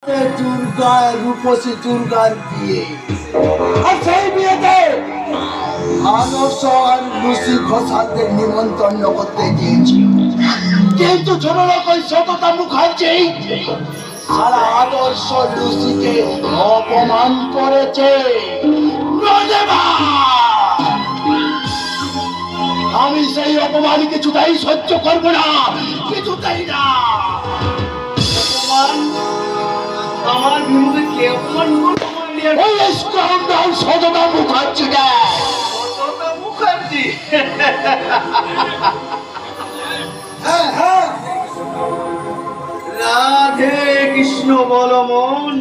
দুর্গা রূপসী দুর্গার বিয়ে, আর সেই বিয়েতে আদর্শ আর লুসি ঘোষালদের নিমন্ত্রণ করতে গিয়েছিল, কিন্তু ছোটলোকই সততা মুখার্জি সারা আদর্শ লুসিকে অপমান করেছে। আমি সেই অপমান কিছুটাই সহ্য করবো না, কিছুটাই না। আমার বিরুদ্ধে কে অপমান সততা মুখার্জি মুখার্জি রাধে কৃষ্ণ বল মন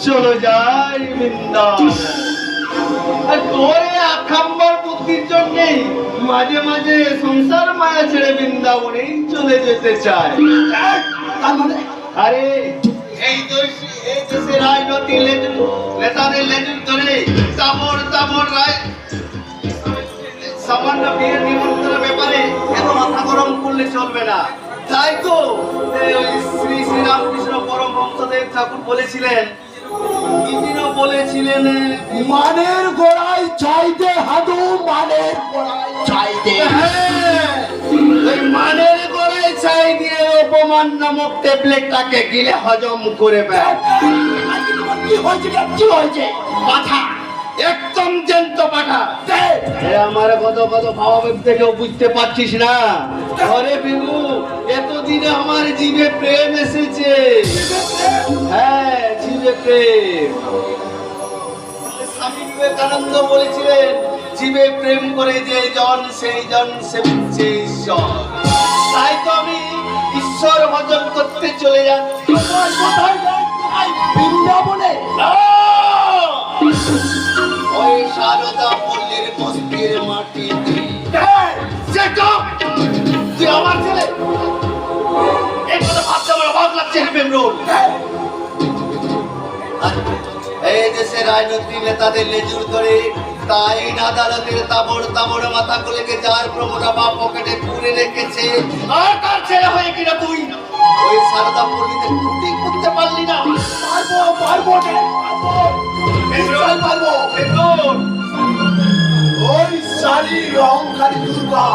চলো যাই বৃন্দাবন। তোর আখাম্বার বুদ্ধির জন্যে মাঝে মাঝে সংসার মায়া ছেড়ে বৃন্দাবনে চলে যেতে চায়। আরে এই দেশে রাজনীতি নেতাদের লেজুর ধরে তাবড় রায় সামান্য বিয়ের নিমন্ত্রণের ব্যাপারে এত মাথা গরম করলে চলবে না। তাই তো শ্রী শ্রী রামকৃষ্ণ পরমহংসদেব ঠাকুর বলেছিলেন, মানের গোড়ায় চাইতে হাদু, মানের গোড়ায় চাইতে। ওই মানের গোড়ায় চাই দিয়ে অপমান নামক ট্যাবলেটটাকে গিলে হজম করে বেড়। কি হয়েছে? পাঠা, একদম জ্যান্ত পাঠা। আমার কত ভাবা থেকেও বুঝতে পারছিস না? ঘরে বিভু এতদিনে আমার জীবে প্রেম এসেছে। হ্যাঁ, জীবে প্রেম। স্বামী বিবেকানন্দ বলেছিলেন, জীবে প্রেম করে যে জন সেই জন সেবিছে ঈশ্বর। তাই তো আমি ঈশ্বর ভজন করতে চলে যাচ্ছি বৃন্দাবনে। ওই সারদা পল্লীর বস্তির মাটিতে। তুই আমার ছেলে, এই কথা ভাবতে আমার অবাক লাগছে। এই দেশের রাজনৈতিক নেতাদের লেজুর ধরে তাই আদালতের তাবড় মাথা গুলিকে যার প্রমোটা বা পকেটে পুরে রেখেছে, আর কার ছেলে হয়ে কিনা তুই ওই সারদা পল্লীতে ছুটি করতে পারলি না? পারবো ওই শালী অহংকারী দুর্গা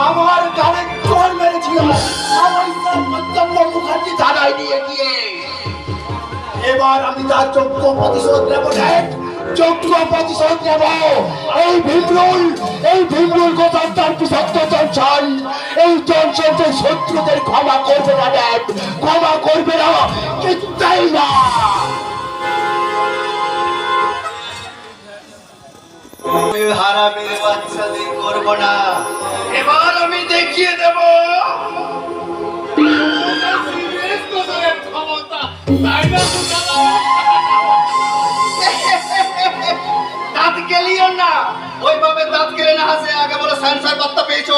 আমার গানে চোর মেরেছিল। মুখার্জি থানায় নিয়ে গিয়ে এবার আমি তার যোগ্য প্রতিশোধ নেব। যোগ্য প্রতিশোধ নেব। এই ভীমরুল কোথার তার বিষাক্ত জনসন, এই জনসনের শত্রুদের ক্ষমা করবে না, ক্ষমা করবে না, কিছুটাই না। হারামের বাচ্চাদের করবো না। এবার আমি দেখিয়ে দেব দাঁত গেলিও না, ওইভাবে দাঁত গেলে না হাসে। আগে বলে সায়েন্সার বার্তা পেয়েছো?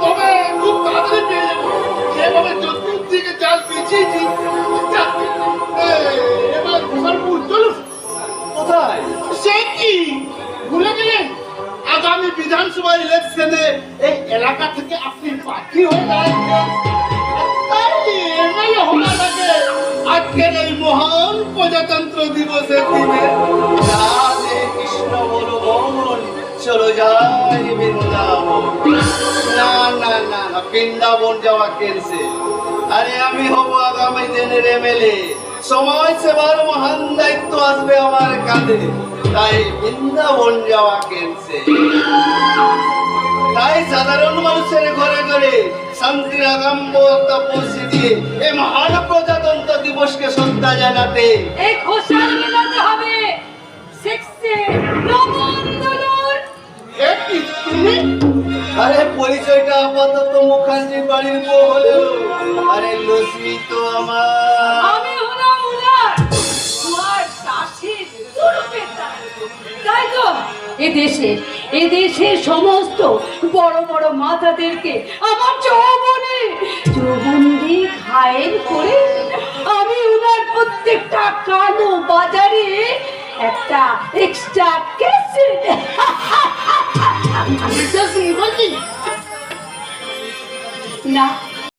তবে খুব তাড়াতাড়ি পেয়ে যাবো। যেভাবে চতুর্দিকে চাল পিছিয়েছি, এবার ঘোষালপুর চলুন। কোথায়? সে কি ভুলে গেলেন? আগামী বিধানসভা ইলেকশনে এই এলাকা থেকে আপনি প্রার্থী হয়ে দাঁড়াচ্ছেন। আজকের এই মহান প্রজাতন্ত্র দিবসের দিনে রাধে কৃষ্ণ বলো মন চলো যাই বৃন্দাবন। না না না না, বৃন্দাবন যাওয়া কেনছে? আরে আমি হব আগামী দিনের এমএলএ, সমাজ সেবার মহান দায়িত্ব আসবে আমার কাঁধে। তাই বৃন্দাবন যাওয়া কেনছে? তাই সাধারণ মানুষের ঘরে ঘরে শান্তির আগাম্বরতা পৌঁছে দিয়ে এই মহান প্রজাতন্ত্র দিবসকে শ্রদ্ধা জানাতে এই ঘোষণা মেলাতে হবে। আরে পরিচয়টা আপাতত মুখার্জি বাড়ির বউ হলেও আরে লক্ষ্মী তো আমার। আমি হলাম উনার তোমার দাসীর স্বরূপের দাস। তাই তো এদেশের সমস্ত বড় বড় মাথাদেরকে আমার যৌবন দিয়ে ঘায়েল করে আমি উনার প্রত্যেকটা কানো বাজারে একটা এক্সট্রা ক্যাসেট না